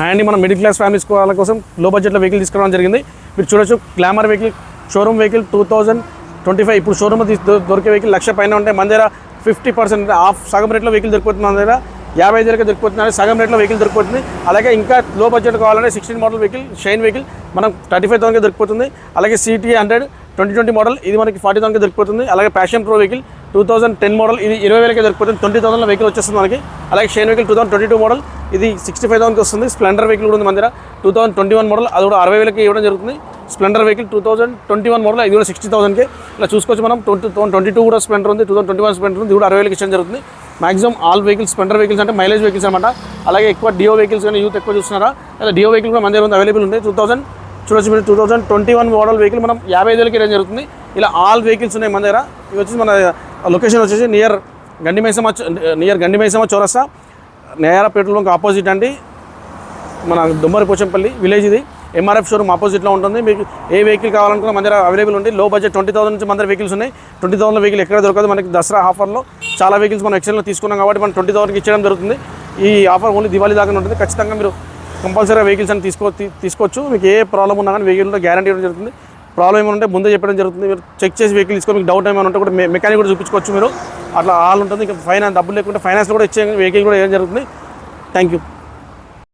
And మనం middle class families వాళ్ళ కోసం లో బడ్జెట్లో వెహికల్ తీసుకురావడం జరిగింది. మీరు చూడొచ్చు గ్లామర్ వెహికల్, షోరూమ్ వెహికల్ 2025. ఇప్పుడు షోరూమ్ దొరికే వెహికల్ 1,00,000 పైన ఉంటాయి. మన దగ్గర 50% ఆఫ్ సగం రేట్లో వెహికల్ దొరికిపోతుంది. మన దగ్గర 55,000 దొరికిపోతుంది, సగం రేట్లో వెహికల్ దొరికిపోతుంది. అలాగే ఇంకా లో బడ్జెట్ కావాలంటే 16 మోడల్ వెహికల్ షైన్ వెహికల్ మనం 35,000 దొరికిపోతుంది. అలాగే CT 100 2020 మోడల్ ఇది మనకి 40,000 దొరికిపోతుంది. అలాగే ప్యాషన్ ప్రో వెహికల్ 2010 మోడల్ ఇది 20,000 దొరికిపోతుంది. 20,000 వెహికల్ వచ్చేస్తుంది మనకి. అలాగే షైన్ వెహికల్ 2022 మోడల్ ఇది 65,000 వస్తుంది. స్ప్లెండర్ వెహికల్ కూడా ఉంది మన దగ్గర 2021 మోడల్, అది కూడా 60,000 ఇవ్వడం జరుగుతుంది. స్ప్లెండర్ వెహికల్ 2021 మోడల్ ఇది కూడా 60,000కే. ఇలా చూసుకోవచ్చు మనం. 2022 కూడా స్ప్లెండర్ ఉంది, 2021 స్ప్లెండర్ ఉంది, ఇది కూడా 60,000 ఇచ్చడం జరుగుతుంది. Maximum all vehicles Splendor vehicles అంటే మైలేజ్ వెహికల్స్ అనమాట. అలాగే ఎక్కువ డియో వెహికల్స్ కానీ యూత్ ఎక్కువ చూస్తున్నారా, అలా డియో వెహికల్ కూడా మన దగ్గర అవైలబుల్ ఉంది. చూడొచ్చు మీరు 2021 మోడల్ వెహికల్ మనం 55,000కి ఇవ్వడం జరుగుతుంది. ఇలా ఆల్ వెహికల్స్ ఉన్నాయి మన దగ్గర. ఇవి వచ్చేసి మన లొకేషన్ వచ్చేసి నియర్ గండిమైసమ్మ చౌరస్తా, నేయారా పెట్రోల్ బంక్ ఆపోజిట్ అండి. మన దొమ్మరి పోచంపల్లి విలేజ్ ఇది. MRF షోరూమ్ ఆపోజిట్లో ఉంటుంది. మీకు ఏ వెహికల్ కావాలనుకున్నా మన దగ్గర అవైలబుల్ ఉంది. లో బడ్జెట్ 20,000 నుంచి మన దగ్గర వెహికల్స్ ఉన్నాయి. 20,000 వెహికల్ ఎక్కడ దొరకదు. మనకి దసరా ఆఫర్లో చాలా వెహికల్స్ మనం ఎక్సెల్లో తీసుకున్నాం కాబట్టి మనం 20,000కి ఇచ్చడం జరుగుతుంది. ఈ ఆఫర్ ఓన్లీ దివాళీ దాకా ఉంటుంది. ఖచ్చితంగా మీరు కంపల్సరీగా వెహికల్స్ అని తీసుకోవచ్చు. మీకు ఏ ప్రాబ్లం ఉన్నా కానీ వెహికల్లో గ్యారంటీ ఇవ్వడం జరుగుతుంది. ప్రాబ్లం ఏమైనా ఉంటే ముందే చెప్పడం జరుగుతుంది. మీరు చెక్ చేసి వెహికల్ తీసుకో. మీకు డౌట్ ఏమైనా ఉంటే కూడా మెకానిక్ కూడా చూపించుకోవచ్చు మీరు. అట్లా ఆల్ ఉంటుంది. ఇంకా ఫైనాన్స్ డబ్బులు లేకుంటే ఫైనాన్స్ కూడా ఇచ్చే వెహికల్ కూడా ఏం జరుగుతుంది. Thank you.